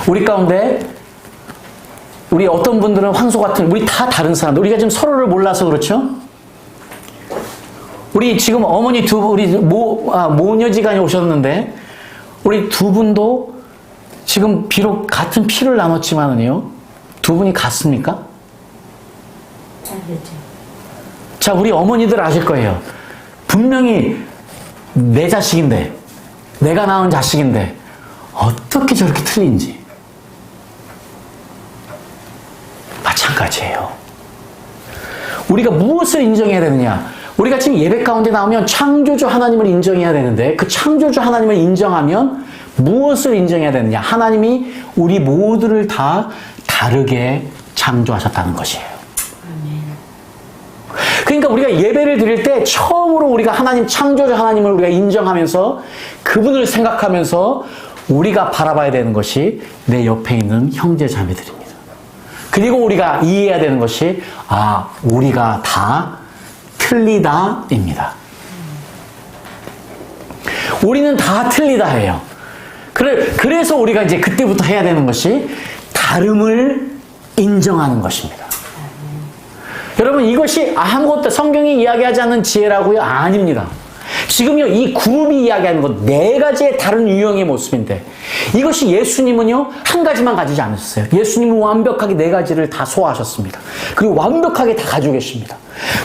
우리 가운데 우리 어떤 분들은 황소 같은, 우리 다 다른 사람들, 우리가 지금 서로를 몰라서 그렇죠? 우리 지금 어머니 우리 모녀지간이 오셨는데 우리 2분도 지금 비록 같은 피를 나눴지만은요, 2분이 같습니까? 다르죠. 자, 우리 어머니들 아실 거예요. 분명히 내 자식인데, 내가 낳은 자식인데 어떻게 저렇게 틀린지. 마찬가지예요. 우리가 무엇을 인정해야 되느냐? 우리가 지금 예배 가운데 나오면 창조주 하나님을 인정해야 되는데, 그 창조주 하나님을 인정하면 무엇을 인정해야 되느냐? 하나님이 우리 모두를 다 다르게 창조하셨다는 것이에요. 그러니까 우리가 예배를 드릴 때 처음으로 우리가 하나님, 창조주 하나님을 우리가 인정하면서 그분을 생각하면서 우리가 바라봐야 되는 것이 내 옆에 있는 형제 자매들입니다. 그리고 우리가 이해해야 되는 것이, 우리가 다 틀리다입니다. 우리는 다 틀리다예요. 그래서 우리가 이제 그때부터 해야 되는 것이 다름을 인정하는 것입니다. 여러분, 이것이 아무것도 성경이 이야기하지 않는 지혜라고요? 아닙니다. 지금요, 이 그룹이 이야기하는 것 4가지의 다른 유형의 모습인데, 이것이 예수님은요, 한 가지만 가지지 않으셨어요. 예수님은 완벽하게 4가지를 다 소화하셨습니다. 그리고 완벽하게 다 가지고 계십니다.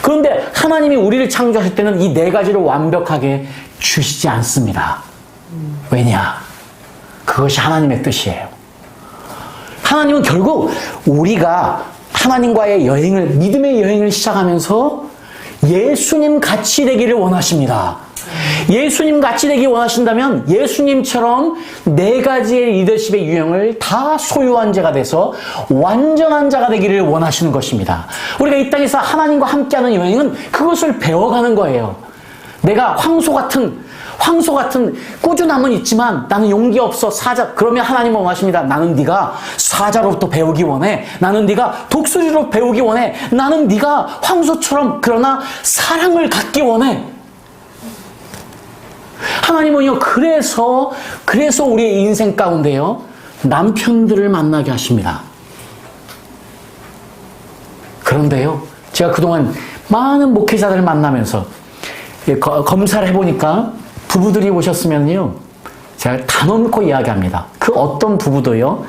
그런데 하나님이 우리를 창조하실 때는 이 4가지를 완벽하게 주시지 않습니다. 왜냐? 그것이 하나님의 뜻이에요. 하나님은 결국 우리가 하나님과의 여행을, 믿음의 여행을 시작하면서 예수님 같이 되기를 원하십니다. 예수님 같이 되기 원하신다면 예수님처럼 네 가지의 리더십의 유형을 다 소유한 자가 돼서 완전한 자가 되기를 원하시는 것입니다. 우리가 이 땅에서 하나님과 함께하는 여행은 그것을 배워가는 거예요. 내가 황소 같은 꾸준함은 있지만 나는 용기 없어 사자. 그러면 하나님은 원하십니다. 나는 네가 사자로부터 배우기 원해. 나는 네가 독수리로 배우기 원해. 나는 네가 황소처럼 그러나 사랑을 갖기 원해. 하나님은요, 그래서 우리의 인생 가운데요, 남편들을 만나게 하십니다. 그런데요, 제가 그동안 많은 목회자들을 만나면서 검사를 해보니까 부부들이 오셨으면요, 제가 단언코 이야기합니다. 그 어떤 부부도요,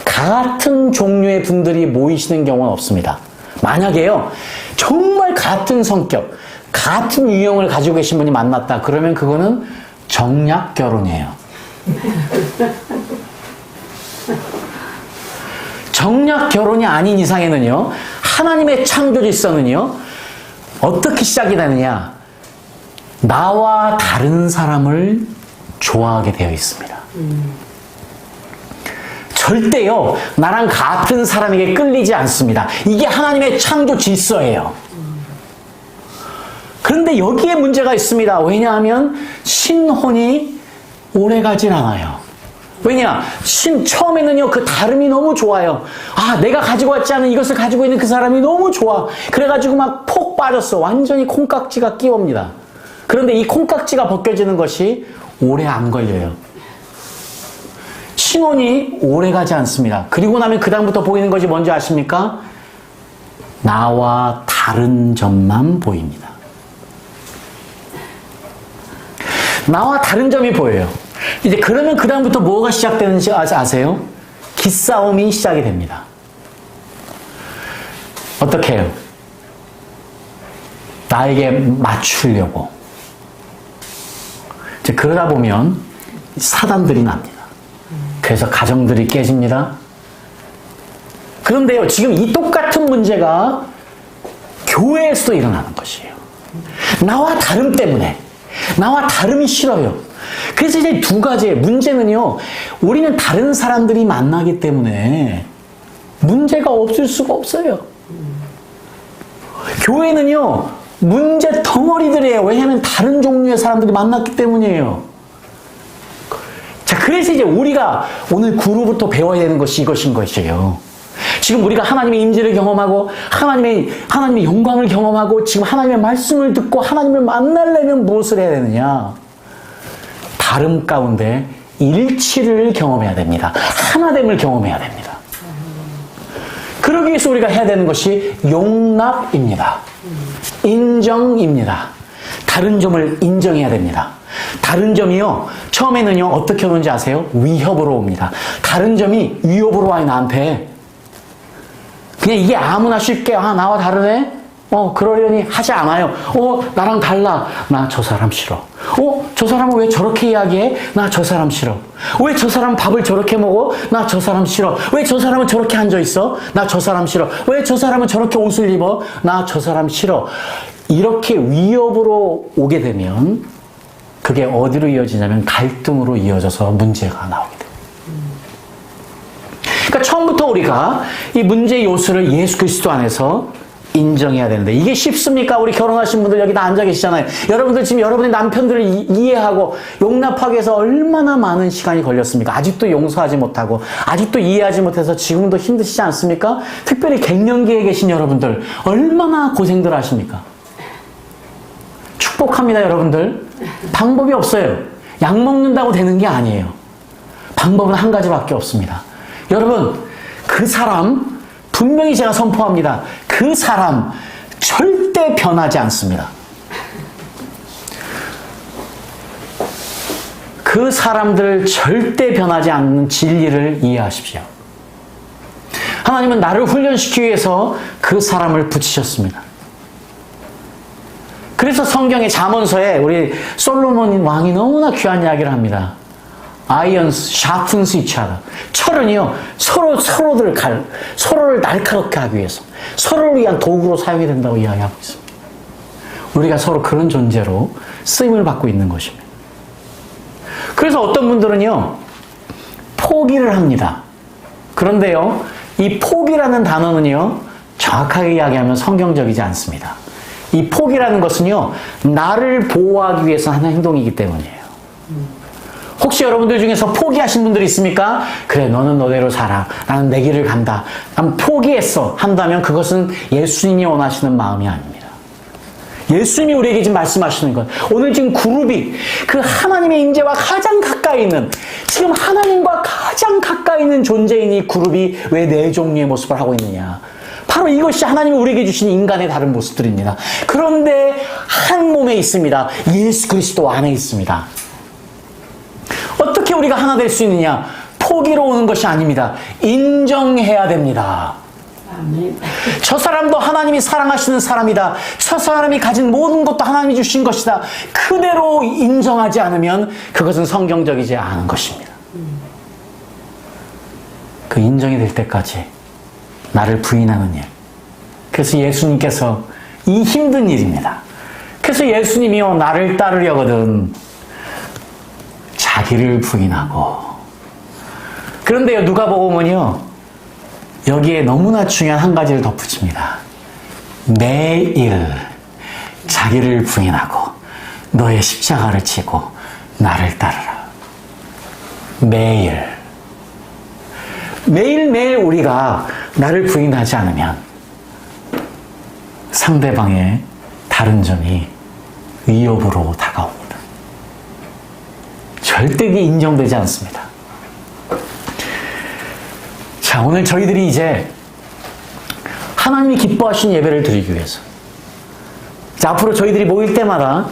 같은 종류의 분들이 모이시는 경우는 없습니다. 만약에요, 정말 같은 성격, 같은 유형을 가지고 계신 분이 만났다. 그러면 그거는 정략 결혼이에요. 정략 결혼이 아닌 이상에는요, 하나님의 창조 질서는요, 어떻게 시작이 되느냐? 나와 다른 사람을 좋아하게 되어 있습니다. 절대요, 나랑 같은 사람에게 끌리지 않습니다. 이게 하나님의 창조 질서예요. 그런데 여기에 문제가 있습니다. 왜냐하면 신혼이 오래가진 않아요. 왜냐? 처음에는요, 그 다름이 너무 좋아요. 아, 내가 가지고 왔지 않은 이것을 가지고 있는 그 사람이 너무 좋아. 그래가지고 막 폭 빠졌어. 완전히 콩깍지가 끼웁니다. 그런데 이 콩깍지가 벗겨지는 것이 오래 안 걸려요. 신혼이 오래가지 않습니다. 그리고 나면 그 다음부터 보이는 것이 뭔지 아십니까? 나와 다른 점만 보입니다. 나와 다른 점이 보여요. 이제 그러면 그 다음부터 뭐가 시작되는지 아세요? 기싸움이 시작이 됩니다. 어떻게 해요? 나에게 맞추려고. 이제 그러다 보면 사단들이 납니다. 그래서 가정들이 깨집니다. 그런데요, 지금 이 똑같은 문제가 교회에서도 일어나는 것이에요. 나와 다름 때문에. 나와 다름이 싫어요. 그래서 이제 두 가지의 문제는요, 우리는 다른 사람들이 만나기 때문에 문제가 없을 수가 없어요. 교회는요, 문제 덩어리들이에요. 왜냐하면 다른 종류의 사람들이 만났기 때문이에요. 자, 그래서 이제 우리가 오늘 구루부터 배워야 되는 것이 이것인 것이에요. 지금 우리가 하나님의 임재를 경험하고 하나님의 영광을 경험하고 지금 하나님의 말씀을 듣고 하나님을 만나려면 무엇을 해야 되느냐? 다름 가운데 일치를 경험해야 됩니다. 하나됨을 경험해야 됩니다. 그러기 위해서 우리가 해야 되는 것이 용납입니다. 인정입니다. 다른 점을 인정해야 됩니다. 다른 점이요, 처음에는요, 어떻게 오는지 아세요? 위협으로 옵니다. 다른 점이 위협으로 와요, 나한테. 그냥 이게 아무나 쉽게, 아, 나와 다르네? 그러려니 하지 않아요. 나랑 달라. 나 저 사람 싫어. 저 사람은 왜 저렇게 이야기해? 나 저 사람 싫어. 왜 저 사람은 밥을 저렇게 먹어? 나 저 사람 싫어. 왜 저 사람은 저렇게 앉아있어? 나 저 사람 싫어. 왜 저 사람은 저렇게 옷을 입어? 나 저 사람 싫어. 이렇게 위협으로 오게 되면 그게 어디로 이어지냐면 갈등으로 이어져서 문제가 나오게 됩니다. 그러니까 처음부터 우리가 이 문제의 요소를 예수 그리스도 안에서 인정해야 되는데 이게 쉽습니까? 우리 결혼하신 분들 여기 다 앉아 계시잖아요. 여러분들 지금 여러분의 남편들을 이해하고 용납하기 위해서 얼마나 많은 시간이 걸렸습니까? 아직도 용서하지 못하고 아직도 이해하지 못해서 지금도 힘드시지 않습니까? 특별히 갱년기에 계신 여러분들 얼마나 고생들 하십니까? 축복합니다, 여러분들. 방법이 없어요. 약 먹는다고 되는 게 아니에요. 방법은 한 가지밖에 없습니다. 여러분, 그 사람 분명히 제가 선포합니다. 그 사람 절대 변하지 않습니다. 그 사람들 절대 변하지 않는 진리를 이해하십시오. 하나님은 나를 훈련시키기 위해서 그 사람을 붙이셨습니다. 그래서 성경의 잠언서에 우리 솔로몬 왕이 너무나 귀한 이야기를 합니다. Irons sharpens each other. 철은요, 서로를 날카롭게 하기 위해서, 서로를 위한 도구로 사용이 된다고 이야기하고 있습니다. 우리가 서로 그런 존재로 쓰임을 받고 있는 것입니다. 그래서 어떤 분들은요, 포기를 합니다. 그런데요, 이 포기라는 단어는요, 정확하게 이야기하면 성경적이지 않습니다. 이 포기라는 것은요, 나를 보호하기 위해서 하는 행동이기 때문이에요. 혹시 여러분들 중에서 포기하신 분들이 있습니까? 그래, 너는 너대로 살아. 나는 내 길을 간다. 난 포기했어. 한다면 그것은 예수님이 원하시는 마음이 아닙니다. 예수님이 우리에게 지금 말씀하시는 것. 오늘 지금 그룹이 그 하나님의 임재와 가장 가까이 있는, 지금 하나님과 가장 가까이 있는 존재인 이 그룹이 왜 네 종류의 모습을 하고 있느냐. 바로 이것이 하나님이 우리에게 주신 인간의 다른 모습들입니다. 그런데 한 몸에 있습니다. 예수 그리스도 안에 있습니다. 어떻게 우리가 하나 될 수 있느냐? 포기로 오는 것이 아닙니다. 인정해야 됩니다. 아멘. 저 사람도 하나님이 사랑하시는 사람이다. 저 사람이 가진 모든 것도 하나님이 주신 것이다. 그대로 인정하지 않으면 그것은 성경적이지 않은 것입니다. 그 인정이 될 때까지 나를 부인하는 일. 그래서 예수님께서 이 힘든 일입니다. 그래서 예수님이요, 나를 따르려거든 자기를 부인하고. 그런데요, 누가복음은요, 여기에 너무나 중요한 한 가지를 덧붙입니다. 매일 자기를 부인하고 너의 십자가를 지고 나를 따르라. 매일매일 우리가 나를 부인하지 않으면 상대방의 다른 점이 위협으로 다가옵니다. 절대 인정되지 않습니다. 자, 오늘 저희들이 이제 하나님이 기뻐하시는 예배를 드리기 위해서, 자, 앞으로 저희들이 모일 때마다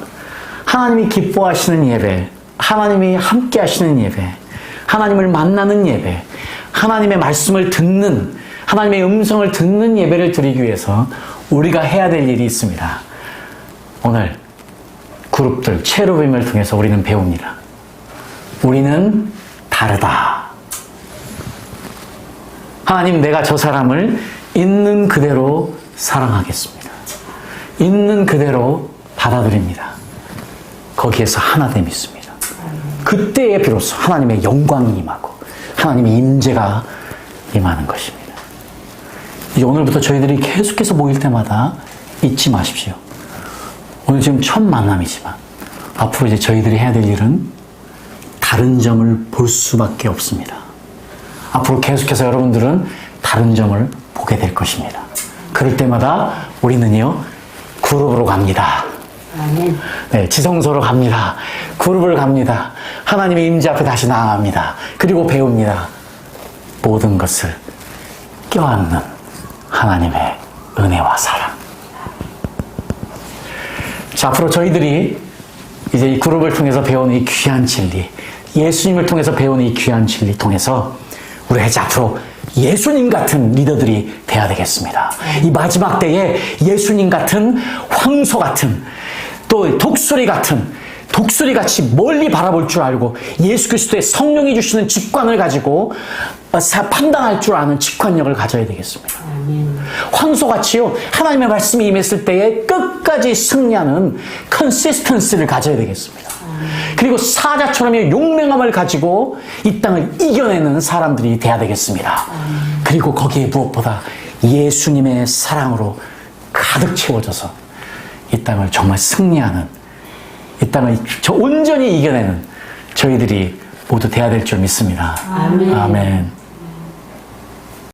하나님이 기뻐하시는 예배, 하나님이 함께 하시는 예배, 하나님을 만나는 예배, 하나님의 말씀을 듣는, 하나님의 음성을 듣는 예배를 드리기 위해서 우리가 해야 될 일이 있습니다. 오늘 그룹들, 체르빔을 통해서 우리는 배웁니다. 우리는 다르다. 하나님, 내가 저 사람을 있는 그대로 사랑하겠습니다. 있는 그대로 받아들입니다. 거기에서 하나됨이 있습니다. 그때에 비로소 하나님의 영광이 임하고 하나님의 임재가 임하는 것입니다. 이제 오늘부터 저희들이 계속해서 모일 때마다 잊지 마십시오. 오늘 지금 첫 만남이지만 앞으로 이제 저희들이 해야 될 일은 다른 점을 볼 수밖에 없습니다. 앞으로 계속해서 여러분들은 다른 점을 보게 될 것입니다. 그럴 때마다 우리는요, 그룹으로 갑니다. 아멘. 네, 지성소로 갑니다. 그룹을 갑니다. 하나님의 임재 앞에 다시 나아갑니다. 그리고 배웁니다. 모든 것을 껴안는 하나님의 은혜와 사랑. 자, 앞으로 저희들이 이제 이 그룹을 통해서 배우는 이 귀한 진리, 예수님을 통해서 배우는 이 귀한 진리 통해서 우리가 이제 앞으로 예수님 같은 리더들이 돼야 되겠습니다. 이 마지막 때에 예수님 같은, 황소 같은, 또 독수리같이 멀리 바라볼 줄 알고 예수 그리스도의 성령이 주시는 직관을 가지고 판단할 줄 아는 직관력을 가져야 되겠습니다. 황소같이요, 하나님의 말씀이 임했을 때에 끝까지 승리하는 컨시스턴스를 가져야 되겠습니다. 그리고 사자처럼의 용맹함을 가지고 이 땅을 이겨내는 사람들이 돼야 되겠습니다. 그리고 거기에 무엇보다 예수님의 사랑으로 가득 채워져서 이 땅을 정말 승리하는, 이 땅을 온전히 이겨내는 저희들이 모두 돼야 될 줄 믿습니다. 아멘.